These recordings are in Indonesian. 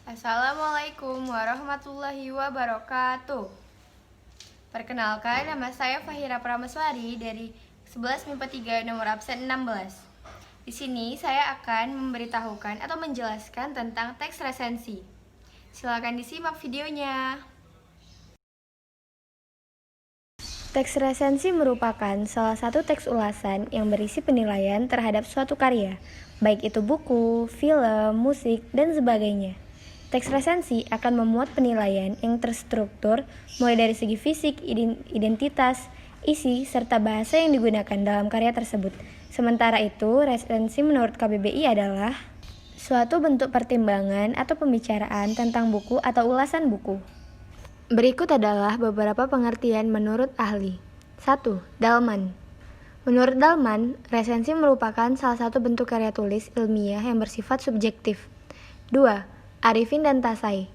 Assalamualaikum warahmatullahi wabarakatuh. Perkenalkan, nama saya Fahira Prameswari dari 11 MIPA 3 nomor absen 16. Di sini saya akan memberitahukan atau menjelaskan tentang teks resensi. Silakan disimak videonya. Teks resensi merupakan salah satu teks ulasan yang berisi penilaian terhadap suatu karya, baik itu buku, film, musik, dan sebagainya. Teks resensi akan memuat penilaian yang terstruktur mulai dari segi fisik, identitas, isi, serta bahasa yang digunakan dalam karya tersebut. Sementara itu, resensi menurut KBBI adalah suatu bentuk pertimbangan atau pembicaraan tentang buku atau ulasan buku. Berikut adalah beberapa pengertian menurut ahli. 1. Dalman. Menurut Dalman, resensi merupakan salah satu bentuk karya tulis ilmiah yang bersifat subjektif. 2. Arifin dan Tasai.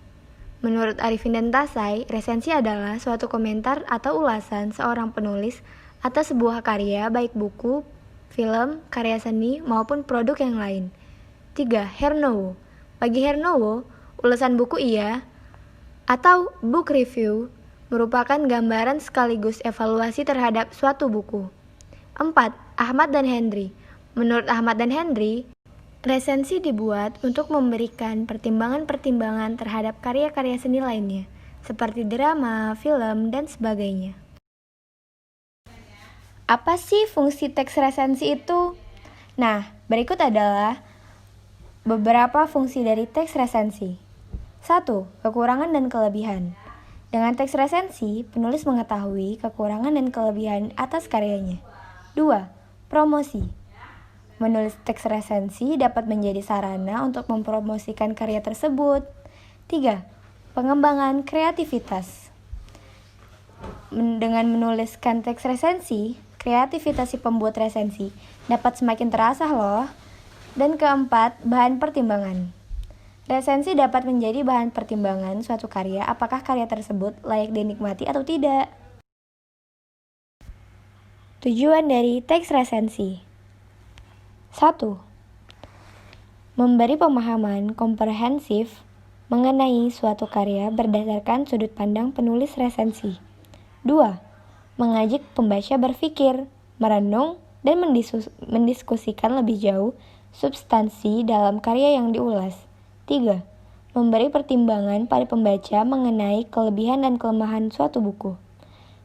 Menurut Arifin dan Tasai, resensi adalah suatu komentar atau ulasan seorang penulis atas sebuah karya baik buku, film, karya seni, maupun produk yang lain. 3. Hernowo. Bagi Hernowo, ulasan buku atau book review merupakan gambaran sekaligus evaluasi terhadap suatu buku. 4. Ahmad dan Henry. Menurut Ahmad dan Henry, resensi dibuat untuk memberikan pertimbangan-pertimbangan terhadap karya-karya seni lainnya, seperti drama, film, dan sebagainya. Apa sih fungsi teks resensi itu? Nah, berikut adalah beberapa fungsi dari teks resensi. 1. Kekurangan dan kelebihan. Dengan teks resensi, penulis mengetahui kekurangan dan kelebihan atas karyanya. 2. Promosi. Menulis teks resensi dapat menjadi sarana untuk mempromosikan karya tersebut. 3. Pengembangan kreativitas. Dengan menuliskan teks resensi, kreativitas si pembuat resensi dapat semakin terasah loh. Dan keempat, bahan pertimbangan. Resensi dapat menjadi bahan pertimbangan suatu karya apakah karya tersebut layak dinikmati atau tidak. Tujuan dari teks resensi. 1. Memberi pemahaman komprehensif mengenai suatu karya berdasarkan sudut pandang penulis resensi. 2. Mengajak pembaca berpikir, merenung, dan mendiskusikan lebih jauh substansi dalam karya yang diulas. 3. Memberi pertimbangan pada pembaca mengenai kelebihan dan kelemahan suatu buku.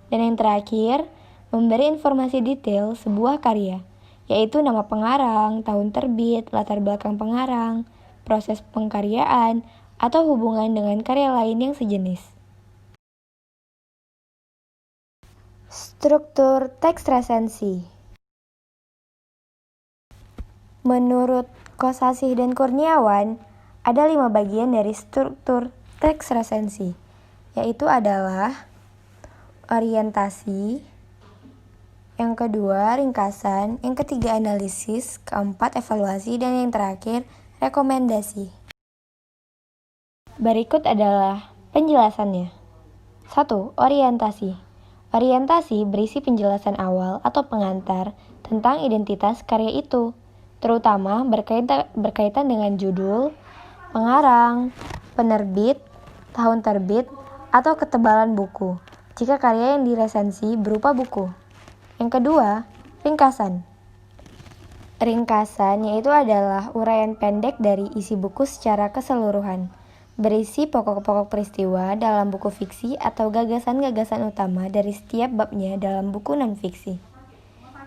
Dan yang terakhir, memberi informasi detail sebuah karya, yaitu nama pengarang, tahun terbit, latar belakang pengarang, proses pengkaryaan, atau hubungan dengan karya lain yang sejenis. Struktur teks resensi. Menurut Kosasih dan Kurniawan, ada 5 bagian dari struktur teks resensi, yaitu adalah orientasi, yang kedua ringkasan, yang ketiga analisis, keempat evaluasi, dan yang terakhir rekomendasi. Berikut adalah penjelasannya. 1. Orientasi. Orientasi berisi penjelasan awal atau pengantar tentang identitas karya itu, terutama berkaitan dengan judul, pengarang, penerbit, tahun terbit, atau ketebalan buku, jika karya yang diresensi berupa buku. Yang kedua, ringkasan. Ringkasan yaitu adalah uraian pendek dari isi buku secara keseluruhan, berisi pokok-pokok peristiwa dalam buku fiksi atau gagasan-gagasan utama dari setiap babnya dalam buku non-fiksi.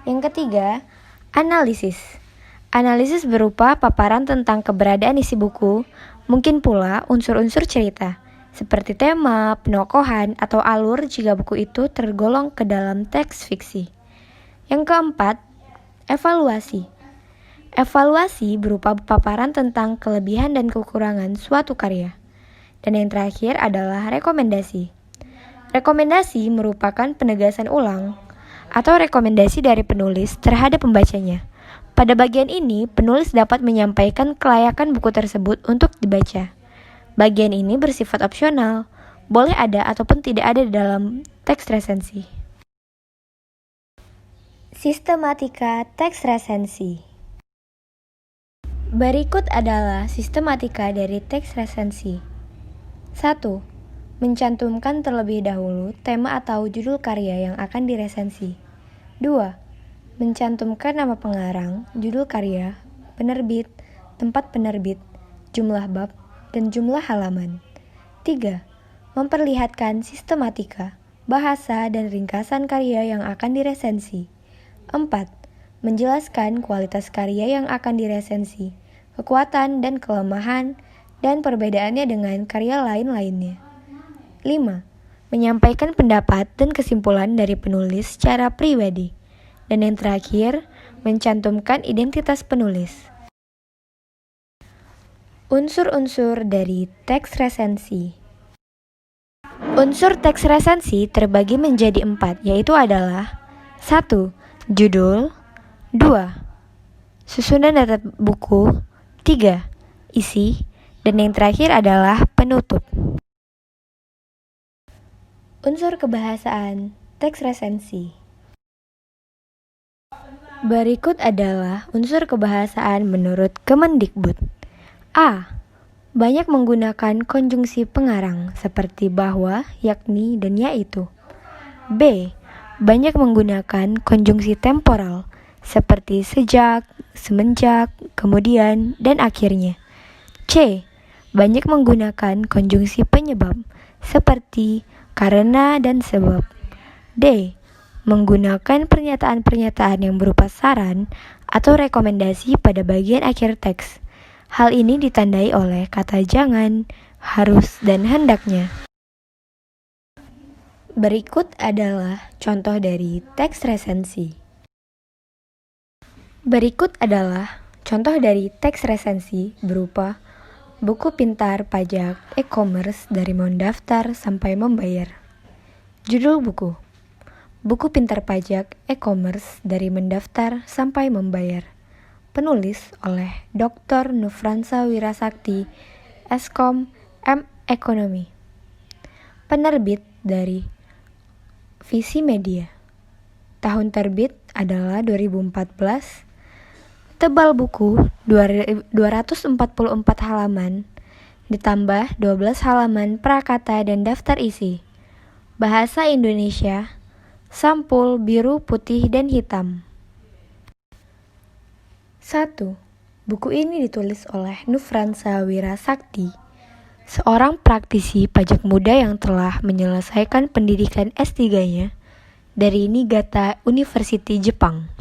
Yang ketiga, analisis. Analisis berupa paparan tentang keberadaan isi buku, mungkin pula unsur-unsur cerita, seperti tema, penokohan, atau alur jika buku itu tergolong ke dalam teks fiksi. Yang keempat, evaluasi. Evaluasi berupa paparan tentang kelebihan dan kekurangan suatu karya. Dan yang terakhir adalah rekomendasi. Rekomendasi merupakan penegasan ulang atau rekomendasi dari penulis terhadap pembacanya. Pada bagian ini, penulis dapat menyampaikan kelayakan buku tersebut untuk dibaca. Bagian ini bersifat opsional, boleh ada ataupun tidak ada dalam teks resensi. Sistematika teks resensi. Berikut adalah sistematika dari teks resensi. 1. Mencantumkan terlebih dahulu tema atau judul karya yang akan diresensi. 2. Mencantumkan nama pengarang, judul karya, penerbit, tempat penerbit, jumlah bab, dan jumlah halaman. 3. Memperlihatkan sistematika, bahasa, dan ringkasan karya yang akan diresensi. 4. Menjelaskan kualitas karya yang akan diresensi, kekuatan dan kelemahan, dan perbedaannya dengan karya lain-lainnya. 5. Menyampaikan pendapat dan kesimpulan dari penulis secara pribadi. Dan yang terakhir, mencantumkan identitas penulis. Unsur-unsur dari teks resensi. Unsur teks resensi terbagi menjadi 4, yaitu adalah 1. Judul. 2. Susunan data buku. 3. Isi. Dan yang terakhir adalah penutup. Unsur kebahasaan teks resensi. Berikut adalah unsur kebahasaan menurut Kemendikbud. A. Banyak menggunakan konjungsi pengarang seperti bahwa, yakni, dan yaitu. B. Banyak menggunakan konjungsi temporal seperti sejak, semenjak, kemudian, dan akhirnya. C. Banyak menggunakan konjungsi penyebab seperti karena dan sebab. D. Menggunakan pernyataan-pernyataan yang berupa saran atau rekomendasi pada bagian akhir teks. Hal ini ditandai oleh kata jangan, harus, dan hendaknya. Berikut adalah contoh dari teks resensi. Berikut adalah contoh dari teks resensi berupa buku pintar pajak e-commerce dari mendaftar sampai membayar. Judul buku: Buku pintar pajak e-commerce dari mendaftar sampai membayar. Penulis oleh Dr. Nufransa Wirasakti, Eskom M Ekonomi. Penerbit dari Visi Media. Tahun terbit adalah 2014. Tebal buku 244 halaman, ditambah 12 halaman prakata dan daftar isi. Bahasa Indonesia, sampul biru, putih, dan hitam. 1. Buku ini ditulis oleh Nufransa Wirasakti, seorang praktisi pajak muda yang telah menyelesaikan pendidikan S3-nya dari Niigata University, Jepang.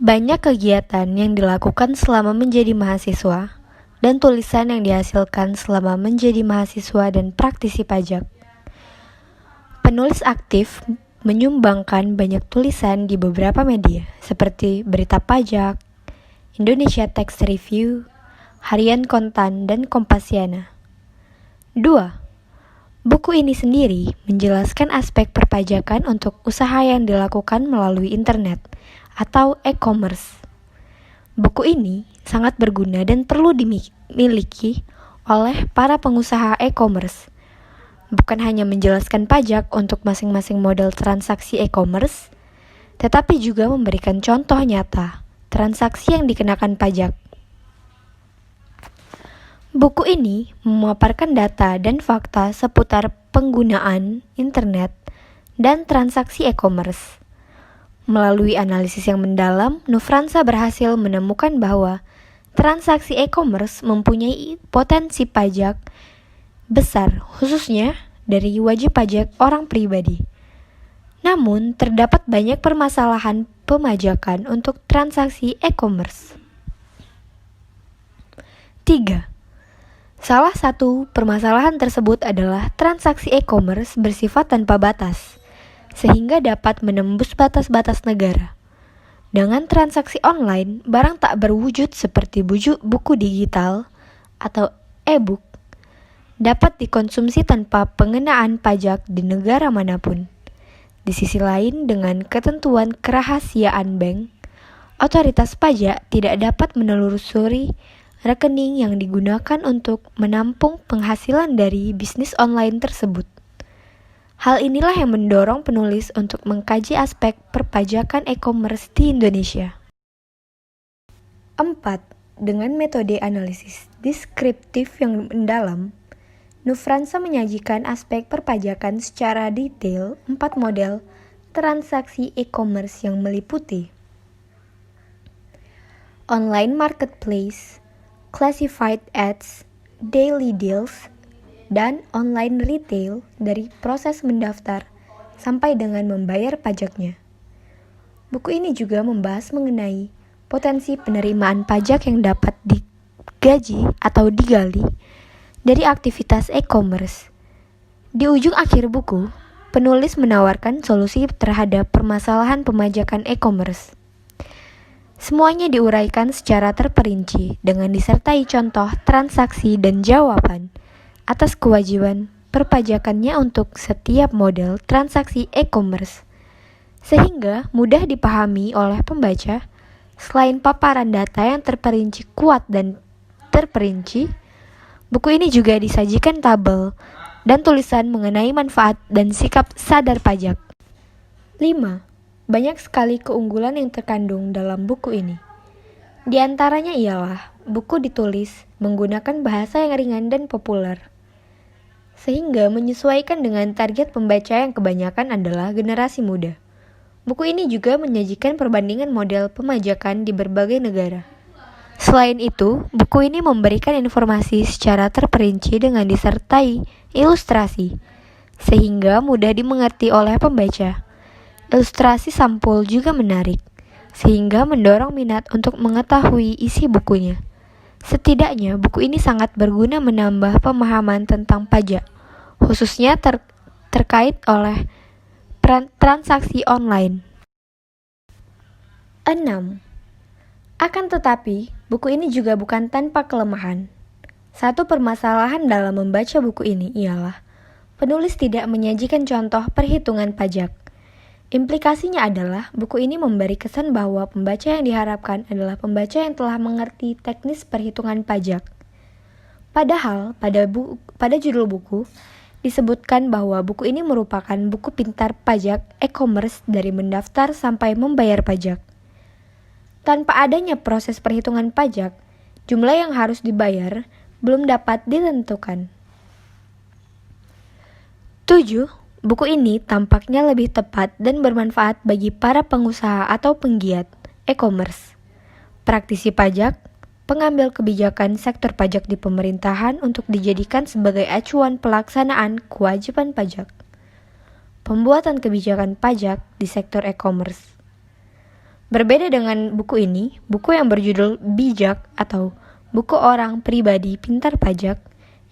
Banyak kegiatan yang dilakukan selama menjadi mahasiswa dan tulisan yang dihasilkan selama menjadi mahasiswa dan praktisi pajak. Penulis aktif menyumbangkan banyak tulisan di beberapa media seperti Berita Pajak, Indonesia Tax Review, Harian Kontan, dan Kompasiana. 2. Buku ini sendiri menjelaskan aspek perpajakan untuk usaha yang dilakukan melalui internet atau e-commerce. Buku ini sangat berguna dan perlu dimiliki oleh para pengusaha e-commerce. Bukan hanya menjelaskan pajak untuk masing-masing model transaksi e-commerce, tetapi juga memberikan contoh nyata transaksi yang dikenakan pajak. Buku ini memaparkan data dan fakta seputar penggunaan internet dan transaksi e-commerce. Melalui analisis yang mendalam, Nufransa berhasil menemukan bahwa transaksi e-commerce mempunyai potensi pajak besar, khususnya dari wajib pajak orang pribadi. Namun, terdapat banyak permasalahan pemajakan untuk transaksi e-commerce. 3. Salah satu permasalahan tersebut adalah transaksi e-commerce bersifat tanpa batas, sehingga dapat menembus batas-batas negara. Dengan transaksi online, barang tak berwujud seperti buku digital atau e-book dapat dikonsumsi tanpa pengenaan pajak di negara manapun. Di sisi lain, dengan ketentuan kerahasiaan bank, otoritas pajak tidak dapat menelusuri rekening yang digunakan untuk menampung penghasilan dari bisnis online tersebut. Hal inilah yang mendorong penulis untuk mengkaji aspek perpajakan e-commerce di Indonesia. 4. Dengan metode analisis deskriptif yang mendalam, Nufransa menyajikan aspek perpajakan secara detail 4 model transaksi e-commerce yang meliputi online marketplace, classified ads, daily deals, dan online retail dari proses mendaftar sampai dengan membayar pajaknya. Buku ini juga membahas mengenai potensi penerimaan pajak yang dapat digaji atau digali dari aktivitas e-commerce. Di ujung akhir buku, penulis menawarkan solusi terhadap permasalahan pemajakan e-commerce. Semuanya diuraikan secara terperinci dengan disertai contoh transaksi dan jawaban atas kewajiban perpajakannya untuk setiap model transaksi e-commerce, sehingga mudah dipahami oleh pembaca. Selain paparan data yang terperinci kuat dan terperinci, buku ini juga disajikan tabel dan tulisan mengenai manfaat dan sikap sadar pajak. 5. Banyak sekali keunggulan yang terkandung dalam buku ini. Di antaranya ialah buku ditulis menggunakan bahasa yang ringan dan populer, sehingga menyesuaikan dengan target pembaca yang kebanyakan adalah generasi muda. Buku ini juga menyajikan perbandingan model pemajakan di berbagai negara. Selain itu, buku ini memberikan informasi secara terperinci dengan disertai ilustrasi, sehingga mudah dimengerti oleh pembaca. Ilustrasi sampul juga menarik, sehingga mendorong minat untuk mengetahui isi bukunya. Setidaknya, buku ini sangat berguna menambah pemahaman tentang pajak, khususnya terkait oleh transaksi online. 6. Akan tetapi, buku ini juga bukan tanpa kelemahan. Satu permasalahan dalam membaca buku ini ialah penulis tidak menyajikan contoh perhitungan pajak. Implikasinya adalah buku ini memberi kesan bahwa pembaca yang diharapkan adalah pembaca yang telah mengerti teknis perhitungan pajak. Padahal, pada judul buku, disebutkan bahwa buku ini merupakan buku pintar pajak e-commerce dari mendaftar sampai membayar pajak. Tanpa adanya proses perhitungan pajak, jumlah yang harus dibayar belum dapat ditentukan. 7. Buku ini tampaknya lebih tepat dan bermanfaat bagi para pengusaha atau penggiat e-commerce, praktisi pajak, pengambil kebijakan sektor pajak di pemerintahan untuk dijadikan sebagai acuan pelaksanaan kewajiban pajak. Pembuatan kebijakan pajak di sektor e-commerce. Berbeda dengan buku ini, buku yang berjudul Bijak atau Buku Orang Pribadi Pintar Pajak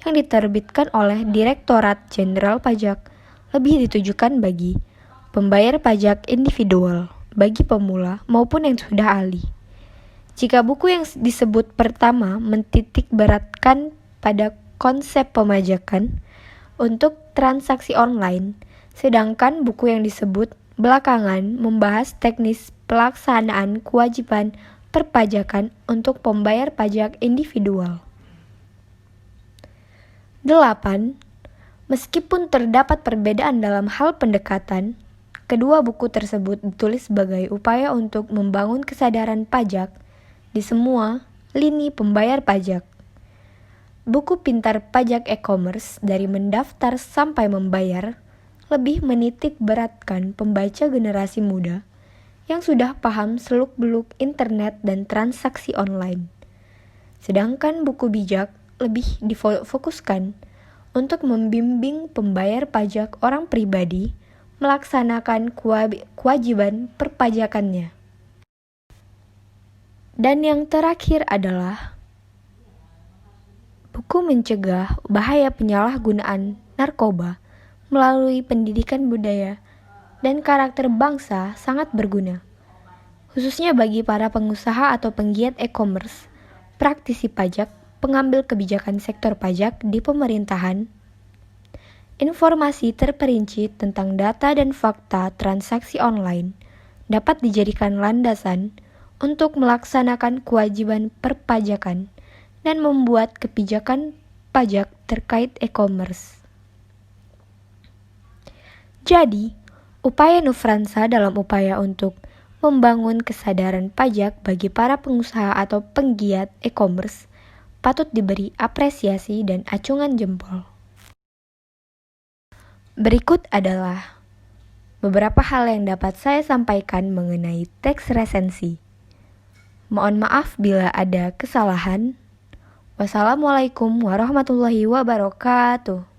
yang diterbitkan oleh Direktorat Jenderal Pajak lebih ditujukan bagi pembayar pajak individual, bagi pemula maupun yang sudah ahli. Jika buku yang disebut pertama mentitik beratkan pada konsep pemajakan untuk transaksi online, sedangkan buku yang disebut belakangan membahas teknis pelaksanaan kewajiban perpajakan untuk pembayar pajak individual. 8. Meskipun terdapat perbedaan dalam hal pendekatan, kedua buku tersebut ditulis sebagai upaya untuk membangun kesadaran pajak di semua lini pembayar pajak. Buku Pintar Pajak E-commerce dari mendaftar sampai membayar lebih menitik beratkan pembaca generasi muda yang sudah paham seluk-beluk internet dan transaksi online. Sedangkan buku Bijak lebih difokuskan untuk membimbing pembayar pajak orang pribadi melaksanakan kewajiban perpajakannya. Dan yang terakhir adalah buku mencegah bahaya penyalahgunaan narkoba melalui pendidikan budaya dan karakter bangsa sangat berguna, khususnya bagi para pengusaha atau penggiat e-commerce, praktisi pajak, pengambil kebijakan sektor pajak di pemerintahan. Informasi terperinci tentang data dan fakta transaksi online dapat dijadikan landasan untuk melaksanakan kewajiban perpajakan dan membuat kebijakan pajak terkait e-commerce. Jadi, upaya Nufransa dalam upaya untuk membangun kesadaran pajak bagi para pengusaha atau penggiat e-commerce patut diberi apresiasi dan acungan jempol. Berikut adalah beberapa hal yang dapat saya sampaikan mengenai teks resensi. Mohon maaf bila ada kesalahan. Wassalamualaikum warahmatullahi wabarakatuh.